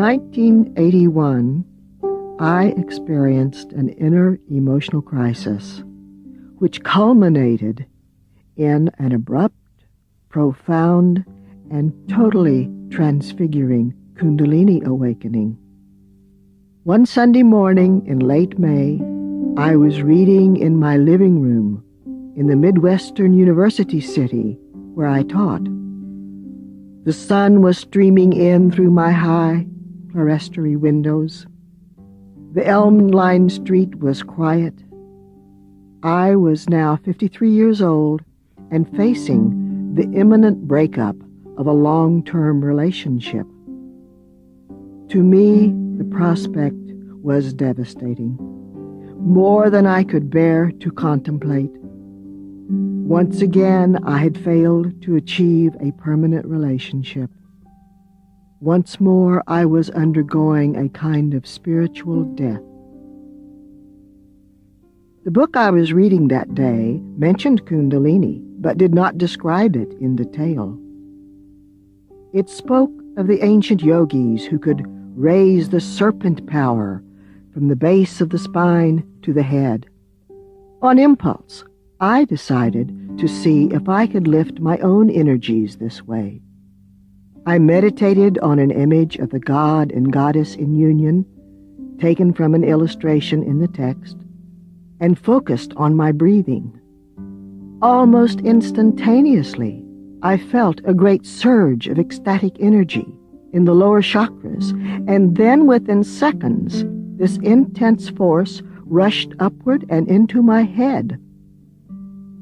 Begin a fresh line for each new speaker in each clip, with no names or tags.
1981, I experienced an inner emotional crisis, which culminated in an abrupt, profound, and totally transfiguring Kundalini awakening. One Sunday morning in late May, I was reading in my living room in the Midwestern University city where I taught. The sun was streaming in through my high clerestory windows. The elm-lined street was quiet. I was now 53 years old and facing the imminent breakup of a long-term relationship. To me, the prospect was devastating, more than I could bear to contemplate. Once again, I had failed to achieve a permanent relationship. Once more, I was undergoing a kind of spiritual death. The book I was reading that day mentioned Kundalini, but did not describe it in detail. It spoke of the ancient yogis who could raise the serpent power from the base of the spine to the head. On impulse, I decided to see if I could lift my own energies this way. I meditated on an image of the god and goddess in union, taken from an illustration in the text, and focused on my breathing. Almost instantaneously, I felt a great surge of ecstatic energy in the lower chakras, and then within seconds, this intense force rushed upward and into my head.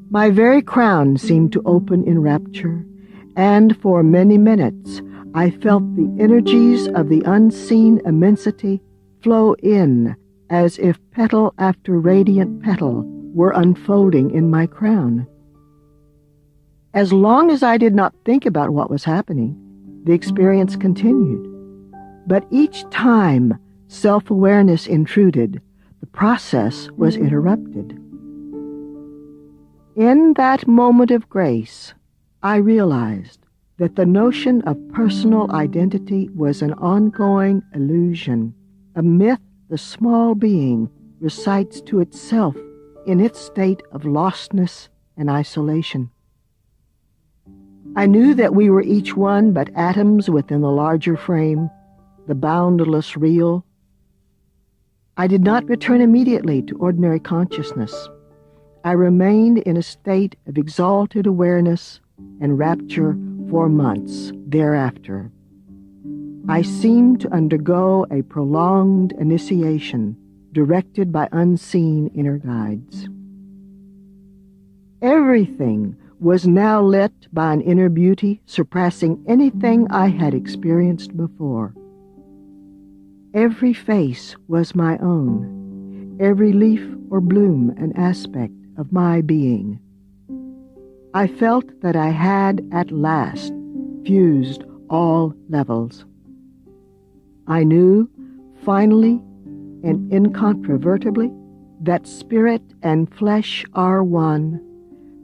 My very crown seemed to open in rapture, and for many minutes I felt the energies of the unseen immensity flow in as if petal after radiant petal were unfolding in my crown. As long as I did not think about what was happening, the experience continued. But each time self-awareness intruded, the process was interrupted. In that moment of grace, I realized that the notion of personal identity was an ongoing illusion, a myth the small being recites to itself in its state of lostness and isolation. I knew that we were each one but atoms within the larger frame, the boundless real. I did not return immediately to ordinary consciousness. I remained in a state of exalted awareness and rapture for months thereafter. I seemed to undergo a prolonged initiation directed by unseen inner guides. Everything was now lit by an inner beauty surpassing anything I had experienced before. Every face was my own, every leaf or bloom an aspect of my being. I felt that I had at last fused all levels. I knew, finally and incontrovertibly, that spirit and flesh are one,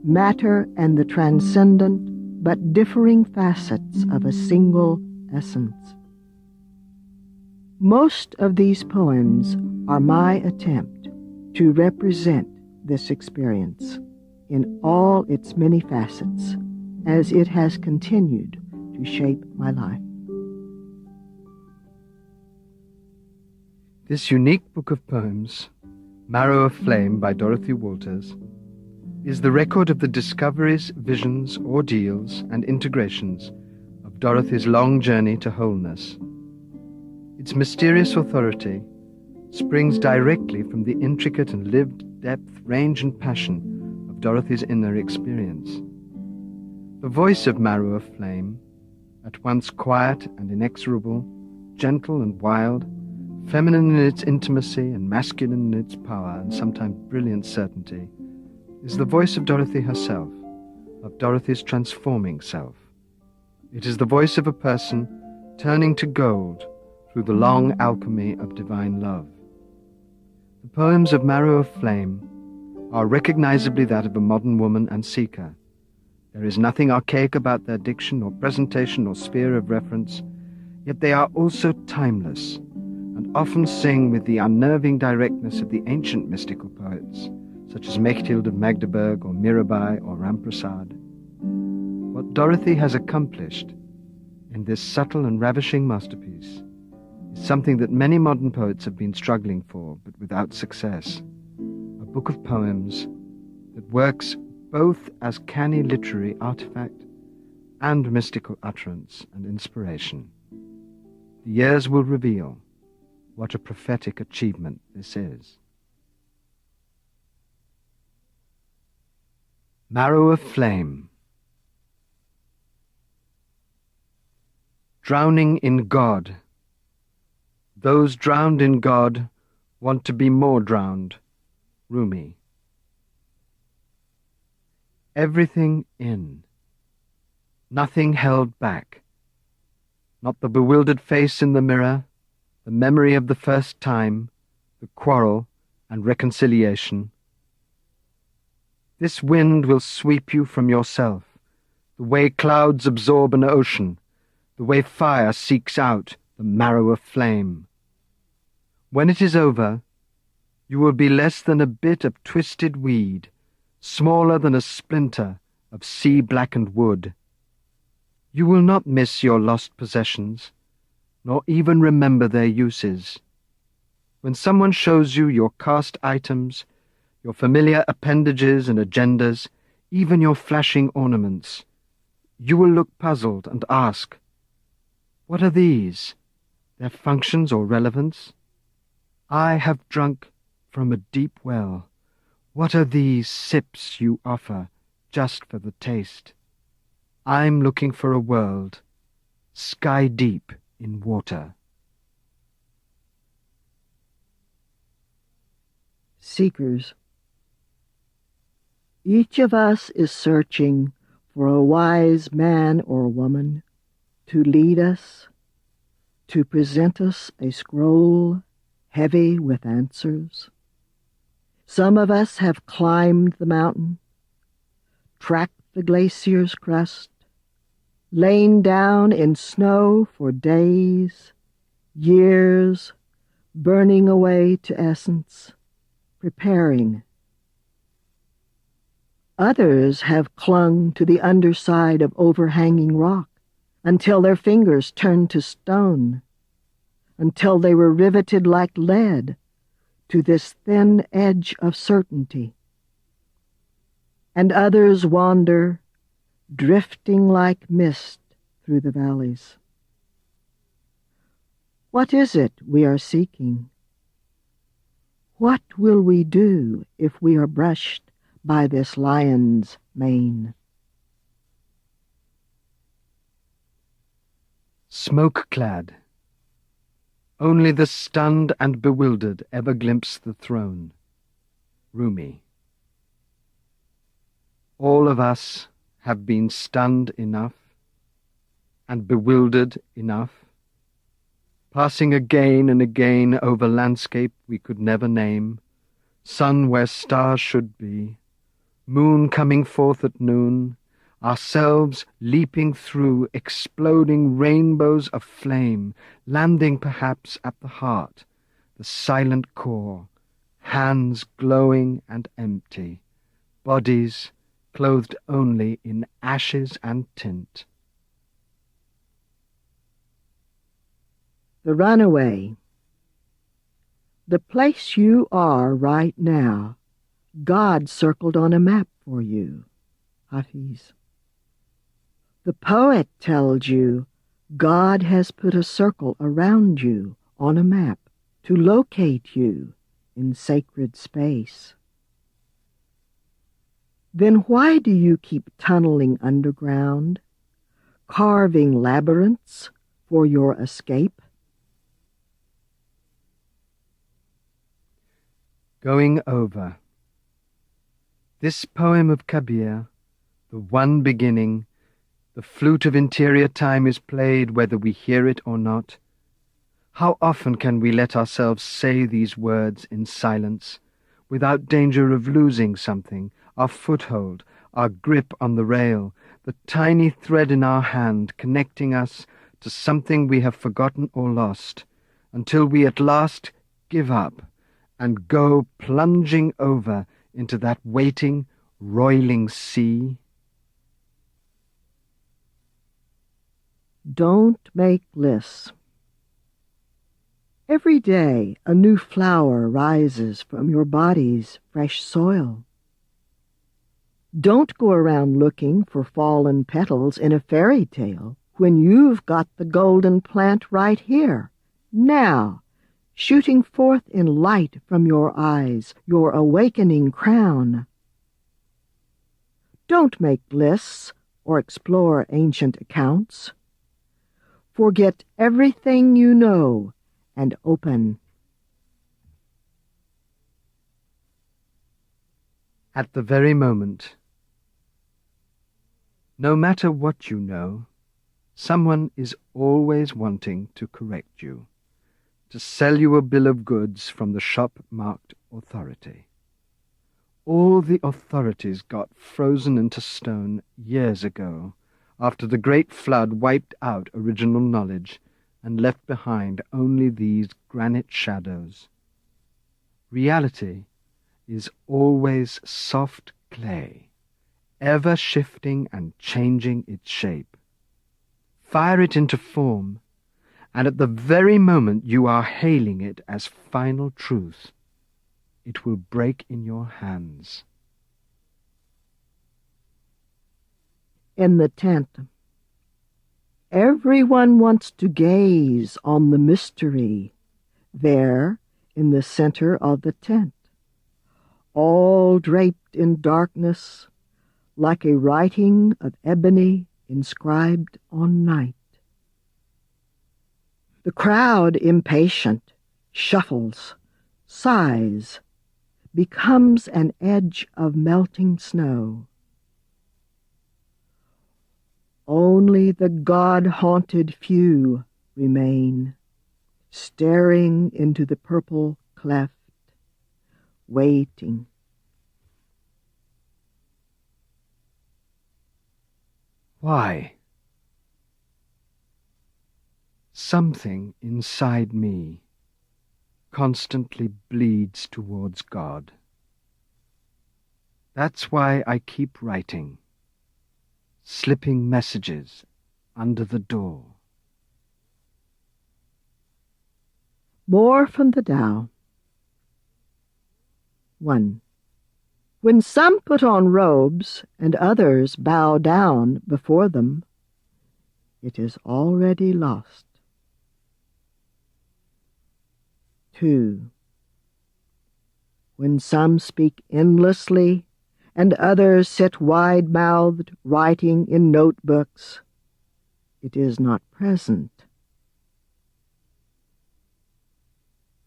matter and the transcendent but differing facets of a single essence. Most of these poems are my attempt to represent this experience in all its many facets as it has continued to shape my life.
This unique book of poems, Marrow of Flame by Dorothy Walters, is the record of the discoveries, visions, ordeals, and integrations of Dorothy's long journey to wholeness. Its mysterious authority springs directly from the intricate and lived depth, range, and passion of Dorothy's inner experience. The voice of Marrow of Flame, at once quiet and inexorable, gentle and wild, feminine in its intimacy and masculine in its power and sometimes brilliant certainty, is the voice of Dorothy herself, of Dorothy's transforming self. It is the voice of a person turning to gold through the long alchemy of divine love. The poems of Marrow of Flame are recognizably that of a modern woman and seeker. There is nothing archaic about their diction or presentation or sphere of reference, yet they are also timeless, and often sing with the unnerving directness of the ancient mystical poets, such as Mechthild of Magdeburg or Mirabai or Ramprasad. What Dorothy has accomplished in this subtle and ravishing masterpiece is something that many modern poets have been struggling for, but without success. A book of poems that works both as canny literary artifact and mystical utterance and inspiration. The years will reveal what a prophetic achievement this is. Marrow of Flame. Drowning in God. Those drowned in God want to be more drowned. Rumi. Everything in. Nothing held back. Not the bewildered face in the mirror, the memory of the first time, the quarrel and reconciliation. This wind will sweep you from yourself, the way clouds absorb an ocean, the way fire seeks out the marrow of flame. When it is over, you will be less than a bit of twisted weed, smaller than a splinter of sea-blackened wood. You will not miss your lost possessions, nor even remember their uses. When someone shows you your cast items, your familiar appendages and agendas, even your flashing ornaments, you will look puzzled and ask, "What are these? Their functions or relevance? I have drunk from a deep well. What are these sips you offer just for the taste? I'm looking for a world, sky deep in water."
Seekers. Each of us is searching for a wise man or woman to lead us, to present us a scroll heavy with answers. Some of us have climbed the mountain, tracked the glacier's crest, lain down in snow for days, years, burning away to essence, preparing. Others have clung to the underside of overhanging rock until their fingers turned to stone, until they were riveted like lead to this thin edge of certainty. And others wander, drifting like mist through the valleys. What is it we are seeking? What will we do if we are brushed by this lion's mane?
Smoke-clad. Only the stunned and bewildered ever glimpse the throne. Rumi. All of us have been stunned enough and bewildered enough, passing again and again over landscape we could never name, sun where stars should be, moon coming forth at noon, ourselves leaping through exploding rainbows of flame, landing perhaps at the heart, the silent core, hands glowing and empty, bodies clothed only in ashes and tint.
The runaway. The place you are right now, God circled on a map for you. Hafiz. The poet tells you God has put a circle around you on a map to locate you in sacred space. Then why do you keep tunneling underground, carving labyrinths for your escape?
Going over. This poem of Kabir, the one beginning, the flute of interior time is played whether we hear it or not. How often can we let ourselves say these words in silence, without danger of losing something, our foothold, our grip on the rail, the tiny thread in our hand connecting us to something we have forgotten or lost, until we at last give up and go plunging over into that waiting, roiling sea?
Don't make lists. Every day a new flower rises from your body's fresh soil. Don't go around looking for fallen petals in a fairy tale when you've got the golden plant right here, now, shooting forth in light from your eyes, your awakening crown. Don't make lists or explore ancient accounts. Forget everything you know and open.
At the very moment, no matter what you know, someone is always wanting to correct you, to sell you a bill of goods from the shop marked authority. All the authorities got frozen into stone years ago, after the great flood wiped out original knowledge and left behind only these granite shadows. Reality is always soft clay, ever shifting and changing its shape. Fire it into form, and at the very moment you are hailing it as final truth, it will break in your hands.
In the tent, everyone wants to gaze on the mystery there in the center of the tent, all draped in darkness, like a writing of ebony inscribed on night. The crowd, impatient, shuffles, sighs, becomes an edge of melting snow. Only the God-haunted few remain, staring into the purple cleft, waiting.
Why? Something inside me constantly bleeds towards God. That's why I keep writing, slipping messages under the door.
More from the Tao. 1. When some put on robes and others bow down before them, it is already lost. 2. When some speak endlessly and others sit wide-mouthed writing in notebooks, it is not present.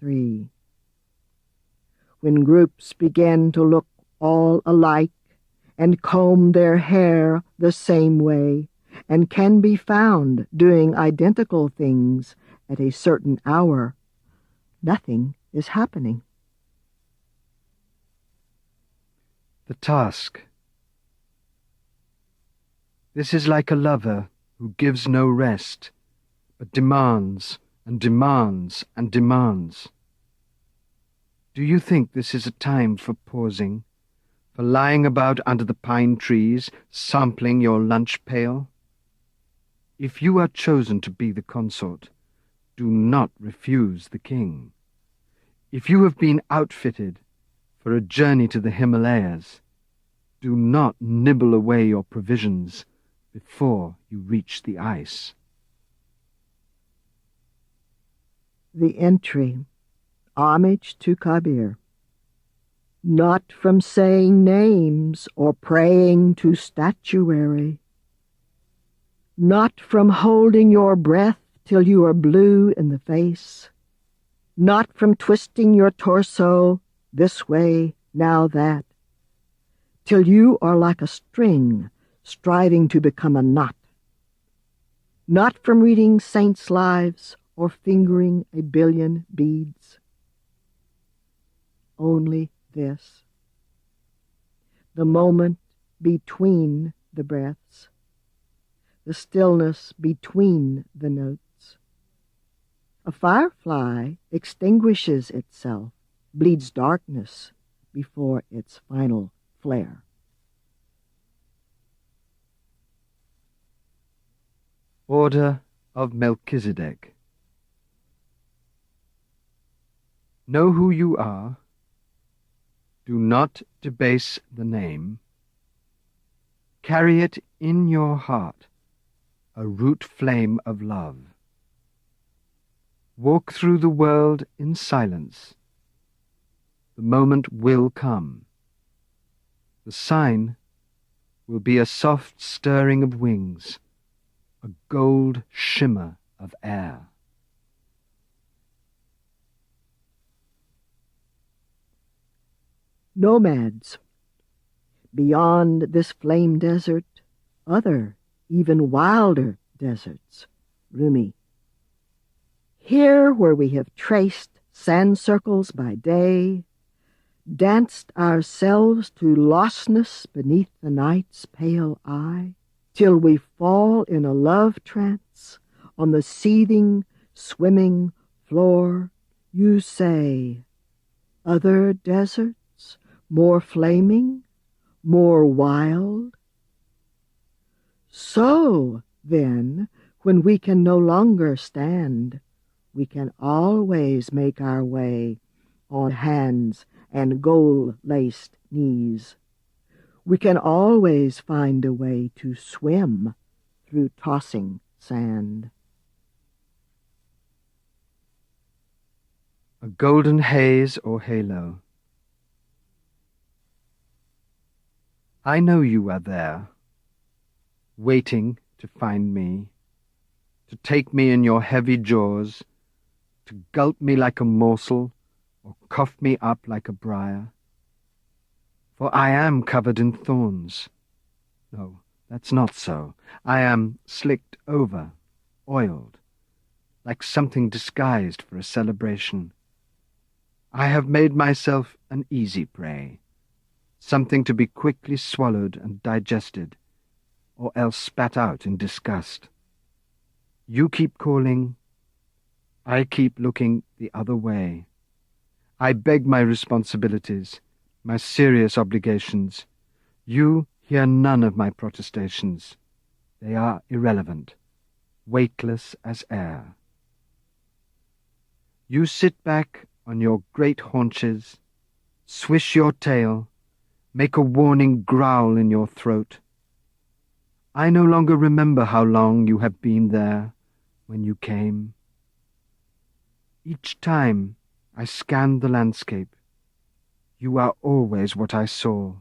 3. When groups begin to look all alike and comb their hair the same way and can be found doing identical things at a certain hour, nothing is happening.
The task. This is like a lover who gives no rest, but demands and demands and demands. Do you think this is a time for pausing, for lying about under the pine trees, sampling your lunch pail? If you are chosen to be the consort, do not refuse the king. If you have been outfitted for a journey to the Himalayas, do not nibble away your provisions before you reach the ice.
The entry, homage to Kabir. Not from saying names or praying to statuary. Not from holding your breath till you are blue in the face. Not from twisting your torso this way, now that, till you are like a string striving to become a knot. Not from reading saints' lives or fingering a billion beads. Only this, the moment between the breaths, the stillness between the notes. A firefly extinguishes itself, bleeds darkness before its final flare.
Order of Melchizedek. Know who you are. Do not debase the name. Carry it in your heart, a root flame of love. Walk through the world in silence. The moment will come. The sign will be a soft stirring of wings, a gold shimmer of air.
Nomads. Beyond this flame desert, other, even wilder deserts. Rumi. Here where we have traced sand circles by day, danced ourselves to lostness beneath the night's pale eye, till we fall in a love trance on the seething, swimming floor, you say, other deserts, more flaming, more wild? So, then, when we can no longer stand, we can always make our way on hands and gold-laced knees. We can always find a way to swim through tossing sand.
A golden haze or halo. I know you are there, waiting to find me, to take me in your heavy jaws, to gulp me like a morsel, or cough me up like a briar. For I am covered in thorns. No, that's not so. I am slicked over, oiled, like something disguised for a celebration. I have made myself an easy prey, something to be quickly swallowed and digested, or else spat out in disgust. You keep calling, I keep looking the other way. I beg my responsibilities, my serious obligations. You hear none of my protestations. They are irrelevant, weightless as air. You sit back on your great haunches, swish your tail, make a warning growl in your throat. I no longer remember how long you have been there when you came. Each time I scanned the landscape, you are always what I saw.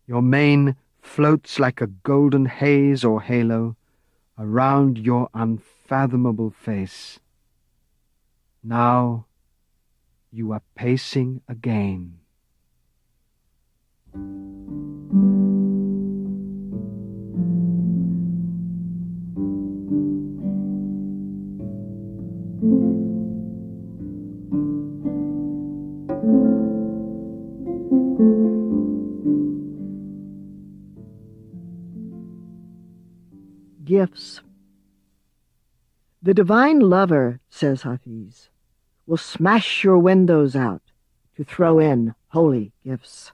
Your mane floats like a golden haze or halo around your unfathomable face. Now you are pacing again.
Gifts. The divine lover, says Hafiz, will smash your windows out to throw in holy gifts.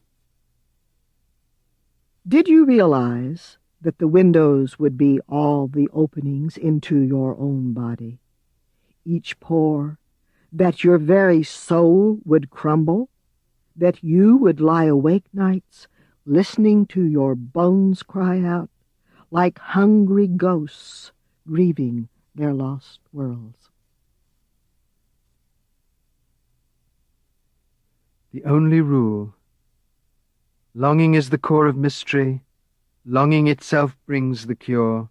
Did you realize that the windows would be all the openings into your own body, each pore, that your very soul would crumble, that you would lie awake nights listening to your bones cry out like hungry ghosts grieving their lost worlds?
The only rule. Longing is the core of mystery. Longing itself brings the cure.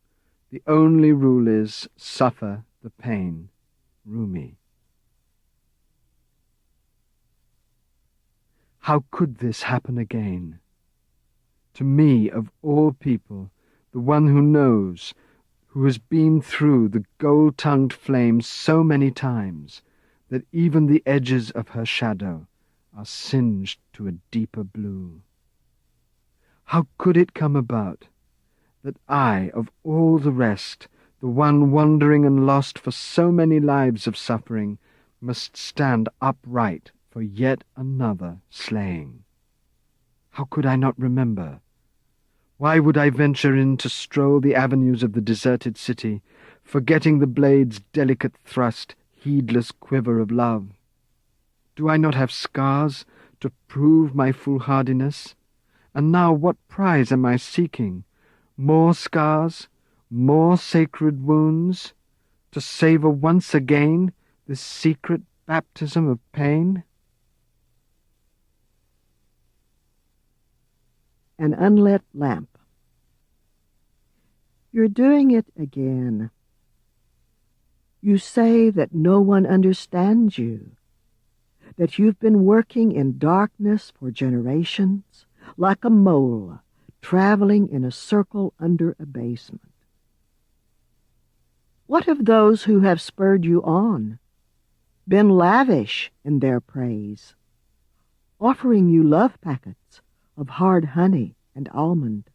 The only rule is suffer the pain. Rumi. How could this happen again? To me, of all people, the one who knows, who has been through the gold-tongued flame so many times that even the edges of her shadow are singed to a deeper blue. How could it come about that I, of all the rest, the one wandering and lost for so many lives of suffering, must stand upright for yet another slaying? How could I not remember? Why would I venture in to stroll the avenues of the deserted city, forgetting the blade's delicate thrust, heedless quiver of love? Do I not have scars to prove my foolhardiness? And now what prize am I seeking? More scars, more sacred wounds, to savour once again this secret baptism of pain?
An unlit lamp. You're doing it again. You say that no one understands you, that you've been working in darkness for generations, like a mole traveling in a circle under a basement. What of those who have spurred you on, been lavish in their praise, offering you love packets of hard honey and almond?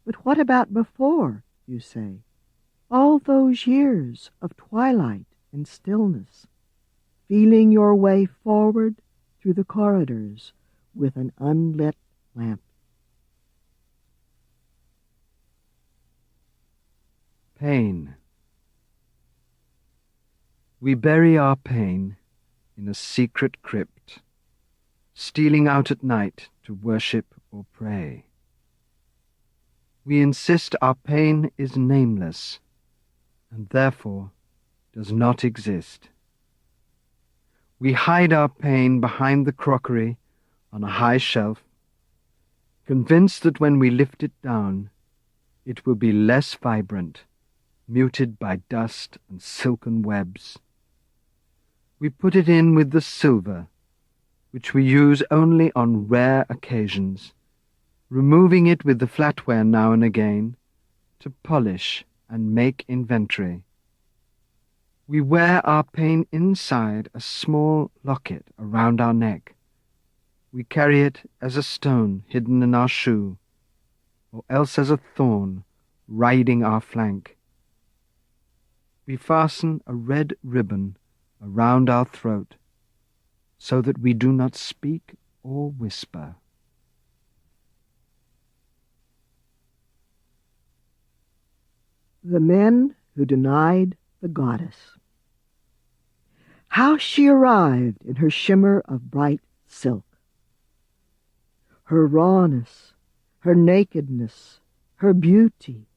But what about before, you say, all those years of twilight and stillness, feeling your way forward through the corridors with an unlit lamp?
Pain. We bury our pain in a secret crypt, stealing out at night to worship or pray. We insist our pain is nameless, and therefore does not exist. We hide our pain behind the crockery on a high shelf, convinced that when we lift it down, it will be less vibrant, muted by dust and silken webs. We put it in with the silver, which we use only on rare occasions, removing it with the flatware now and again to polish and make inventory. We wear our pain inside a small locket around our neck. We carry it as a stone hidden in our shoe, or else as a thorn riding our flank. We fasten a red ribbon around our throat so that we do not speak or whisper.
The men who denied the goddess. How she arrived in her shimmer of bright silk. Her rawness, her nakedness, her beauty.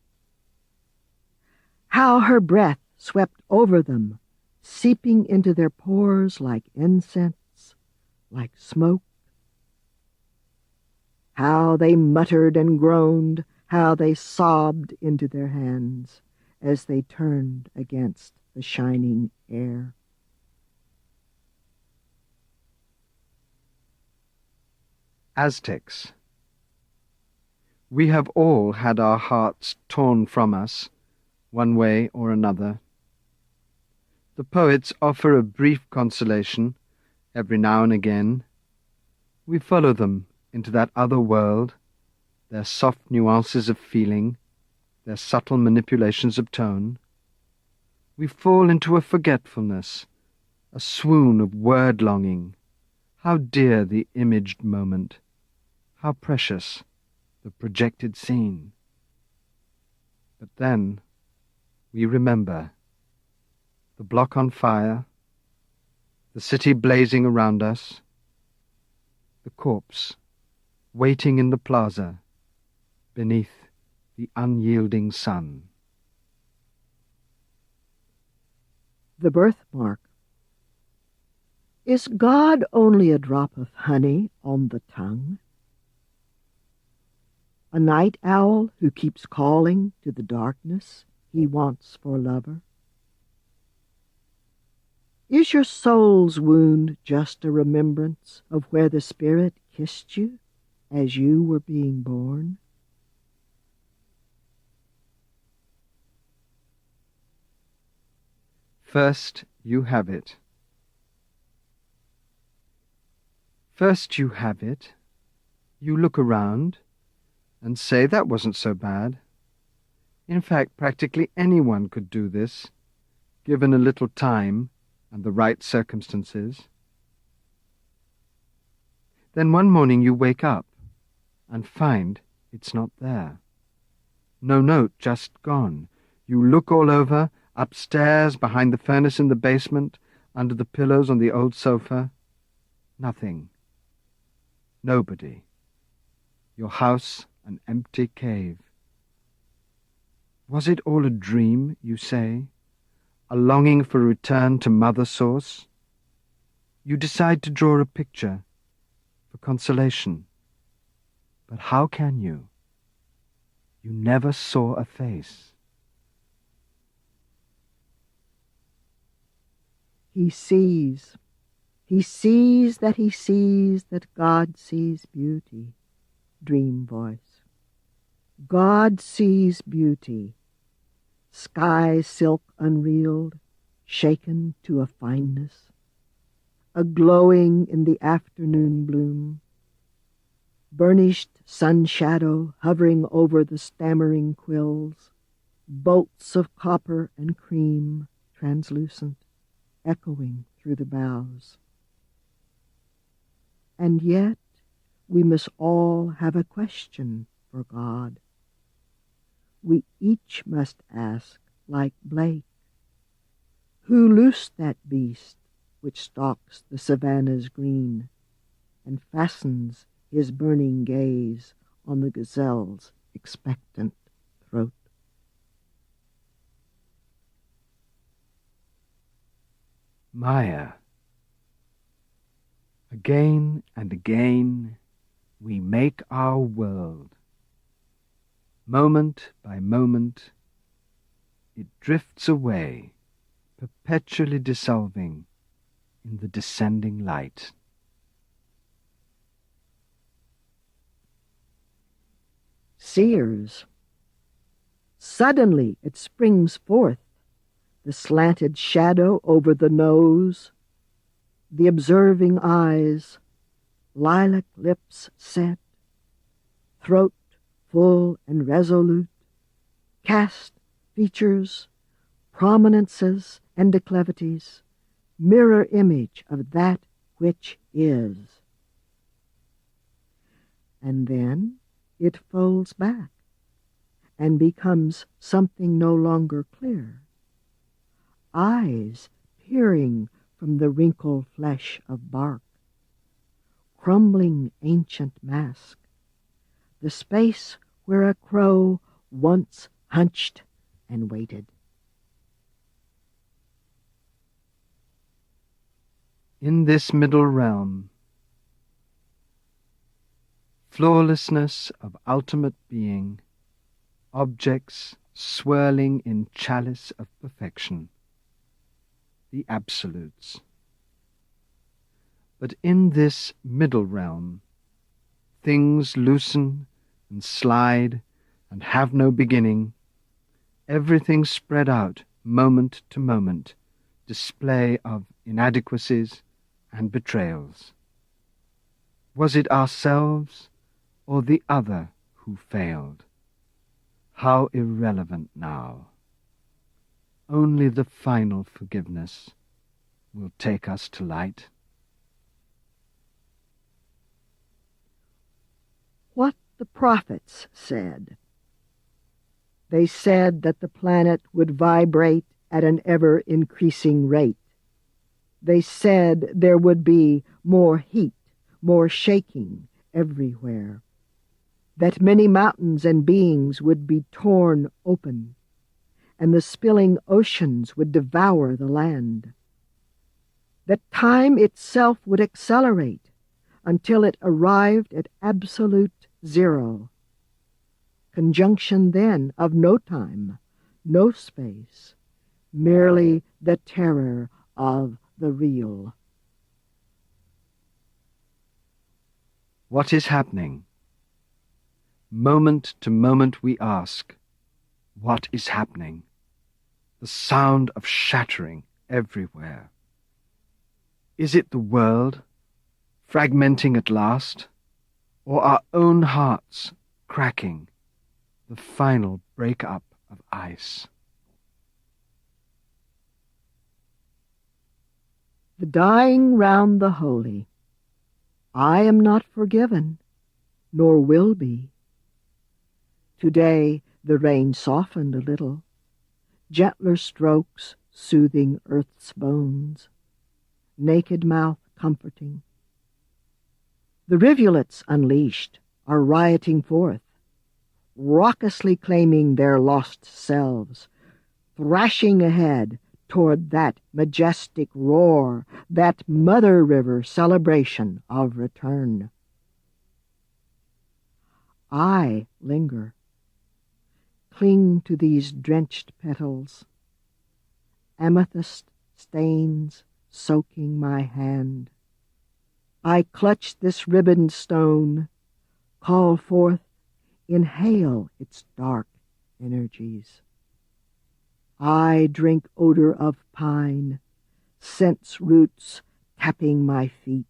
How her breath swept over them, seeping into their pores like incense, like smoke. How they muttered and groaned, how they sobbed into their hands as they turned against the shining air.
Aztecs. We have all had our hearts torn from us, one way or another. The poets offer a brief consolation every now and again. We follow them into that other world, their soft nuances of feeling, their subtle manipulations of tone. We fall into a forgetfulness, a swoon of word-longing. How dear the imaged moment, how precious the projected scene. But then we remember the block on fire, the city blazing around us, the corpse waiting in the plaza beneath the unyielding sun.
The birthmark. Is God only a drop of honey on the tongue? A night owl who keeps calling to the darkness he wants for lover? Is your soul's wound just a remembrance of where the spirit kissed you as you were being born?
First you have it. First you have it, you look around, and say that wasn't so bad. In fact, practically anyone could do this, given a little time and the right circumstances. Then one morning you wake up and find it's not there. No note, just gone. You look all over, upstairs, behind the furnace in the basement, under the pillows on the old sofa. Nothing. Nobody. Your house an empty cave. Was it all a dream, you say? A longing for return to Mother Source? You decide to draw a picture for consolation. But how can you? You never saw a face.
He sees. He sees that God sees beauty. Dream voice. God sees beauty. Sky silk unreeled, shaken to a fineness. A glowing in the afternoon bloom. Burnished sun shadow hovering over the stammering quills. Bolts of copper and cream, translucent, echoing through the boughs. And yet we must all have a question for God. We each must ask, like Blake, who loosed that beast which stalks the savannah's green and fastens his burning gaze on the gazelle's expectant throat?
Maya. Again and again we make our world. Moment by moment it drifts away, perpetually dissolving in the descending light.
Seers. Suddenly it springs forth, the slanted shadow over the nose, the observing eyes, lilac lips set, throat full and resolute, cast features, prominences and declivities, mirror image of that which is. And then it folds back and becomes something no longer clear. Eyes peering from the wrinkled flesh of bark, crumbling ancient mask, the space where a crow once hunched and waited.
In this middle realm, flawlessness of ultimate being, objects swirling in chalice of perfection, the absolutes. But in this middle realm, things loosen and slide and have no beginning, everything spread out moment to moment, display of inadequacies and betrayals. Was it ourselves or the other who failed? How irrelevant now. Only the final forgiveness will take us to light.
What the prophets said. They said that the planet would vibrate at an ever-increasing rate. They said there would be more heat, more shaking everywhere, that many mountains and beings would be torn open, and the spilling oceans would devour the land, that time itself would accelerate until it arrived at absolute zero. Conjunction then of no time, no space, merely the terror of the real.
What is happening? Moment to moment we ask, what is happening? The sound of shattering everywhere. Is it the world, fragmenting at last, or our own hearts cracking, the final break-up of ice.
The dying round the holy. I am not forgiven, nor will be. Today the rain softened a little, gentler strokes soothing earth's bones, naked mouth comforting. The rivulets unleashed are rioting forth, raucously claiming their lost selves, thrashing ahead toward that majestic roar, that mother river celebration of return. I linger, cling to these drenched petals, amethyst stains soaking my hand. I clutch this ribboned stone, call forth, inhale its dark energies. I drink odor of pine, sense roots tapping my feet.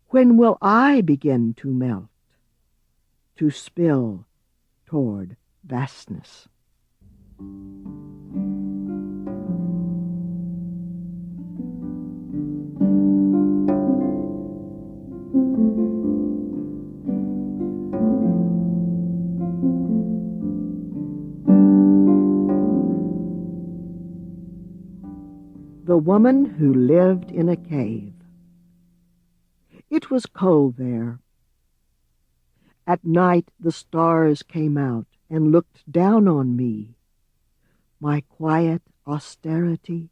When will I begin to melt, to spill toward vastness? The woman who lived in a cave. It was cold there. At night the stars came out and looked down on me, my quiet austerity,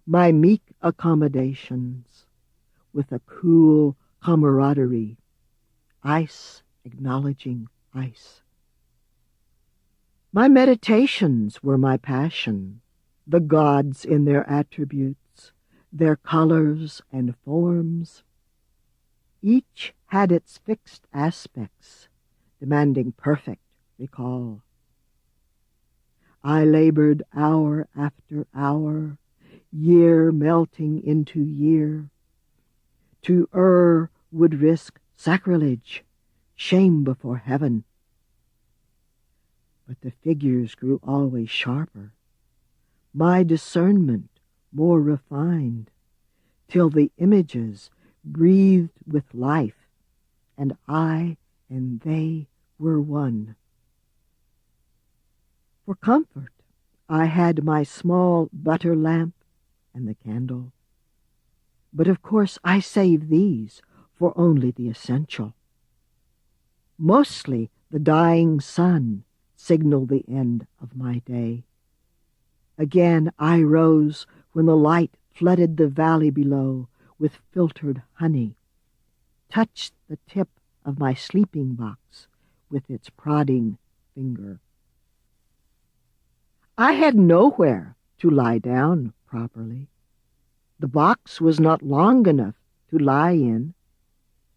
my meek accommodations, with a cool camaraderie, ice acknowledging ice. My meditations were my passion, the gods in their attributes, their colors and forms. Each had its fixed aspects, demanding perfect recall. I labored hour after hour, year melting into year. To err would risk sacrilege, shame before heaven. But the figures grew always sharper, my discernment more refined, till the images breathed with life, and I and they were one. For comfort, I had my small butter lamp and the candle. But of course I saved these for only the essential. Mostly the dying sun signaled the end of my day. Again I rose when the light flooded the valley below with filtered honey, touched the tip of my sleeping box with its prodding finger. I had nowhere to lie down properly. The box was not long enough to lie in,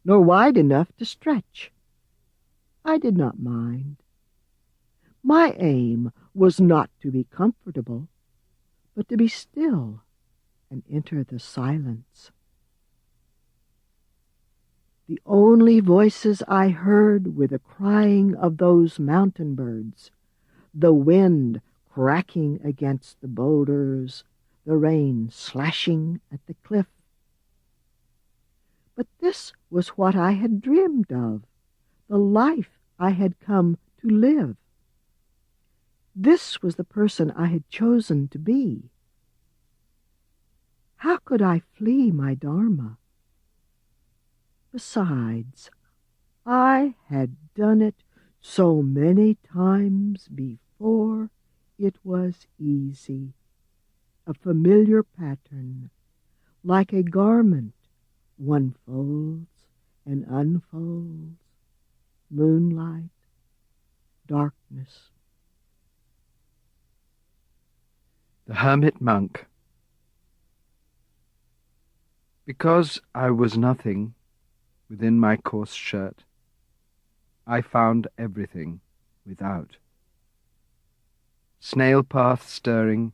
nor wide enough to stretch. I did not mind. My aim was not to be comfortable, but to be still and enter the silence. The only voices I heard were the crying of those mountain birds, the wind cracking against the boulders, the rain slashing at the cliff. But this was what I had dreamed of, the life I had come to live. This was the person I had chosen to be. How could I flee my Dharma? Besides, I had done it so many times before, it was easy, a familiar pattern, like a garment one folds and unfolds, moonlight, darkness.
The hermit monk. Because I was nothing within my coarse shirt, I found everything without. Snail path stirring,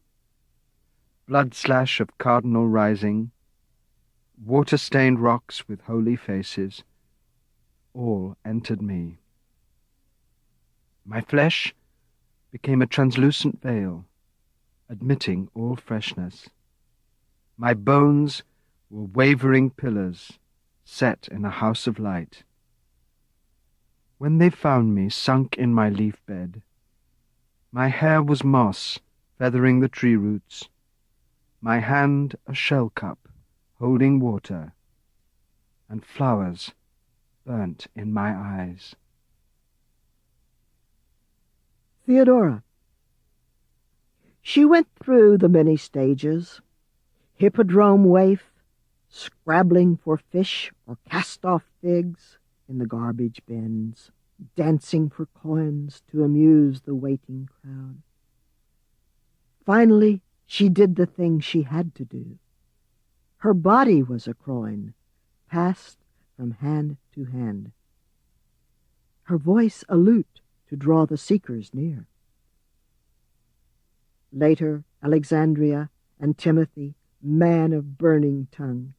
blood slash of cardinal rising, water-stained rocks with holy faces, all entered me. My flesh became a translucent veil, admitting all freshness. My bones were wavering pillars, set in a house of light. When they found me sunk in my leaf bed, my hair was moss feathering the tree roots, my hand a shell cup holding water, and flowers burnt in my eyes.
Theodora. She went through the many stages, hippodrome waif, scrabbling for fish or cast-off figs in the garbage bins, dancing for coins to amuse the waiting crowd. Finally, she did the thing she had to do. Her body was a coin, passed from hand to hand. Her voice a lute to draw the seekers near. Later, Alexandria and Timothy, man of burning tongue.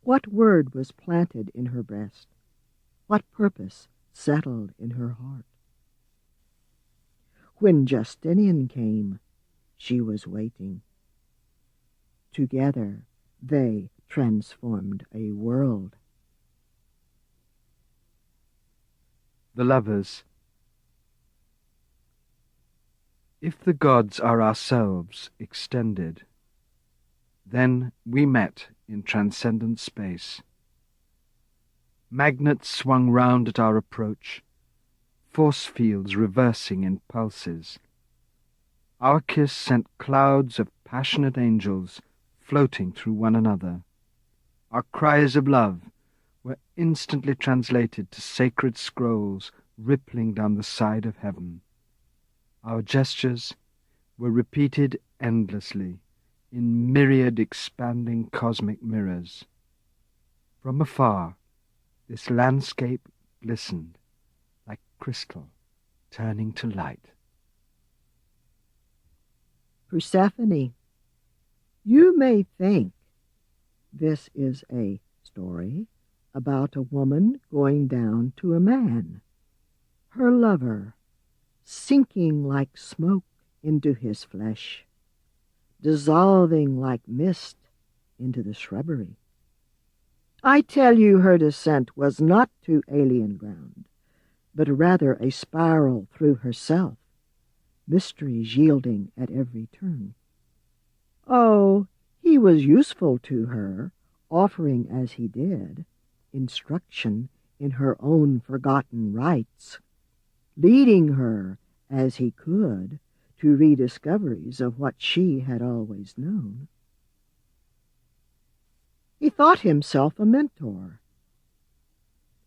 What word was planted in her breast? What purpose settled in her heart? When Justinian came, she was waiting. Together they transformed a world.
The lovers. If the gods are ourselves extended, then we met in transcendent space. Magnets swung round at our approach, force fields reversing in pulses. Our kiss sent clouds of passionate angels floating through one another. Our cries of love were instantly translated to sacred scrolls rippling down the side of heaven. Our gestures were repeated endlessly in myriad expanding cosmic mirrors. From afar, this landscape glistened like crystal turning to light.
Persephone, you may think this is a story about a woman going down to a man, her lover, sinking like smoke into his flesh, dissolving like mist into the shrubbery. I tell you her descent was not to alien ground, but rather a spiral through herself, mysteries yielding at every turn. Oh, he was useful to her, offering as he did instruction in her own forgotten rights, leading her as he could to rediscoveries of what she had always known. He thought himself a mentor.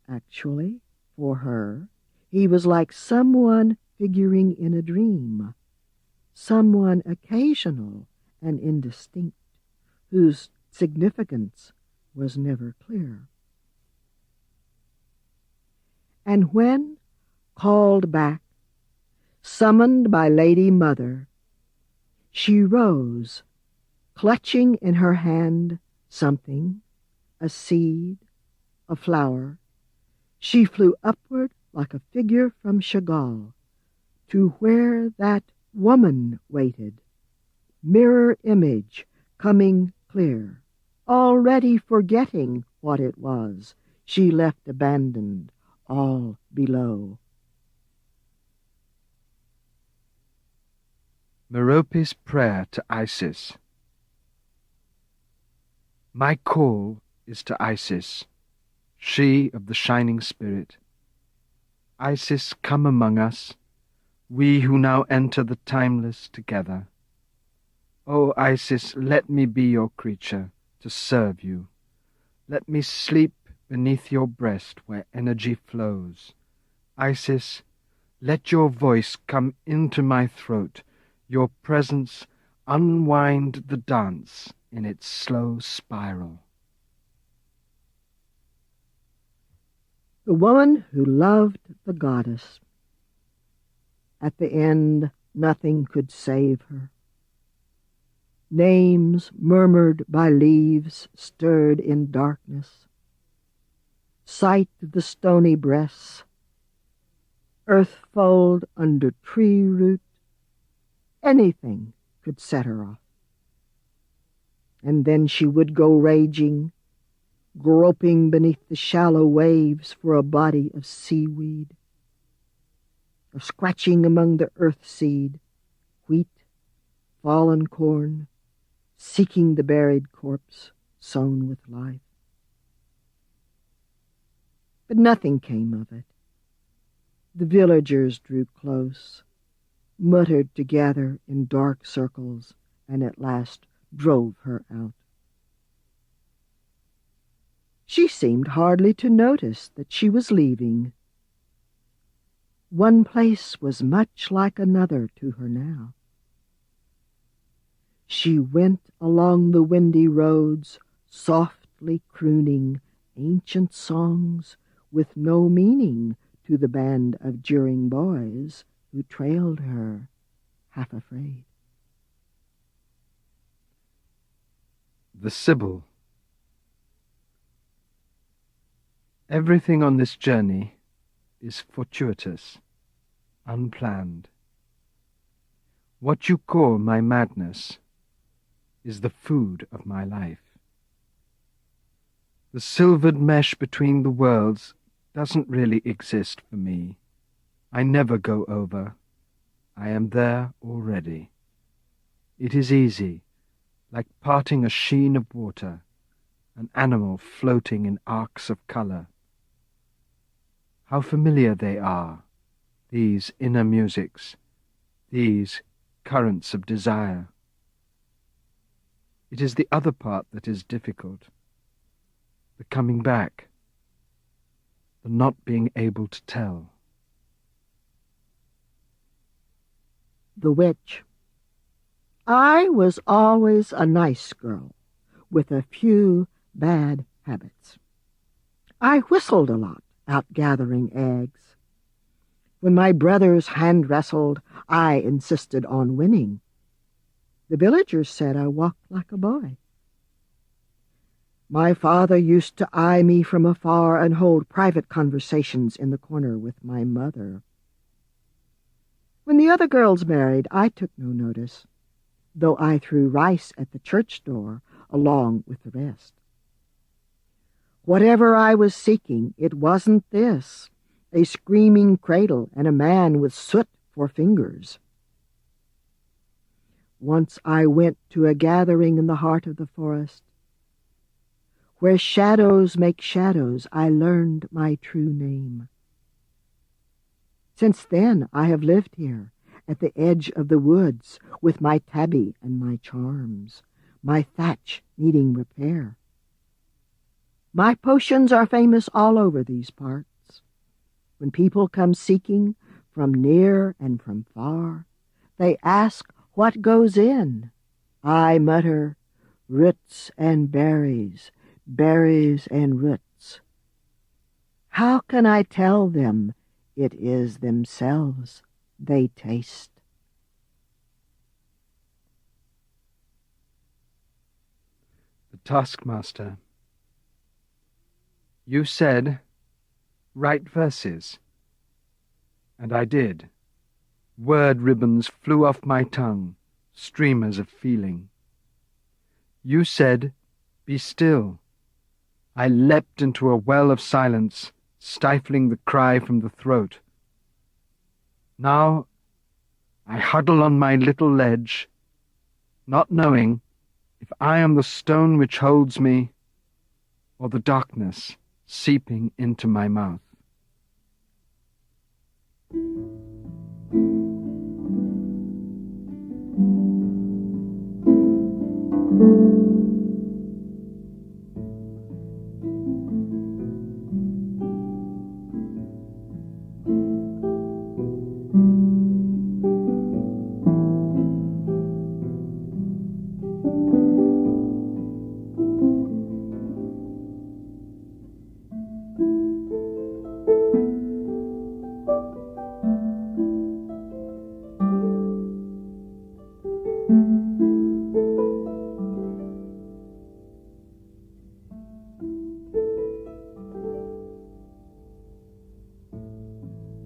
Actually, for her, he was like someone figuring in a dream, someone occasional and indistinct, whose significance was never clear. And when, called back, summoned by Lady Mother, she rose, clutching in her hand something, a seed, a flower. She flew upward like a figure from Chagall to where that woman waited, mirror image coming clear. Already forgetting what it was, she left abandoned, all below.
Merope's prayer to Isis. My call is to Isis, she of the shining spirit. Isis, come among us, we who now enter the timeless together. O Isis, let me be your creature, to serve you. Let me sleep beneath your breast where energy flows. Isis, let your voice come into my throat, your presence unwind the dance in its slow spiral.
The woman who loved the goddess. At the end, nothing could save her. Names murmured by leaves stirred in darkness. sight of the stony breasts, earth fold under tree root, anything could set her off. And then she would go raging, groping beneath the shallow waves for a body of seaweed, or scratching among the earth seed, wheat, fallen corn, seeking the buried corpse sown with life. But nothing came of it. The villagers drew close, muttered together in dark circles, and at last drove her out. She seemed hardly to notice that she was leaving. One place was much like another to her now. She went along the windy roads, softly crooning ancient songs with no meaning to the band of jeering boys who trailed her, half afraid.
The Sibyl. Everything on this journey is fortuitous, unplanned. What you call my madness is the food of my life. The silvered mesh between the worlds doesn't really exist for me. I never go over. I am there already. It is easy, like parting a sheen of water, an animal floating in arcs of colour. How familiar they are, these inner musics, these currents of desire. It is the other part that is difficult, the coming back, the not being able to tell.
The Witch. I was always a nice girl, with a few bad habits. I whistled a lot out gathering eggs. When my brothers hand-wrestled, I insisted on winning. The villagers said I walked like a boy. My father used to eye me from afar and hold private conversations in the corner with my mother. When the other girls married, I took no notice, though I threw rice at the church door along with the rest. Whatever I was seeking, it wasn't this, a screaming cradle and a man with soot for fingers. Once I went to a gathering in the heart of the forest. Where shadows make shadows, I learned my true name. Since then, I have lived here, at the edge of the woods, with my tabby and my charms, my thatch needing repair. My potions are famous all over these parts. When people come seeking, from near and from far, they ask what goes in. I mutter, roots and berries, berries and roots. How can I tell them it is themselves they taste?
The Taskmaster. You said, write verses, and I did. Word ribbons flew off my tongue, streamers of feeling. You said, be still. I leapt into a well of silence, stifling the cry from the throat. Now I huddle on my little ledge, not knowing if I am the stone which holds me, or the darkness seeping into my mouth.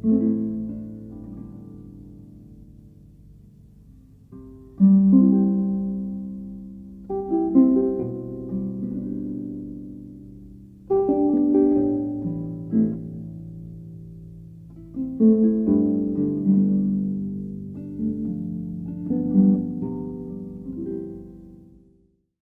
you.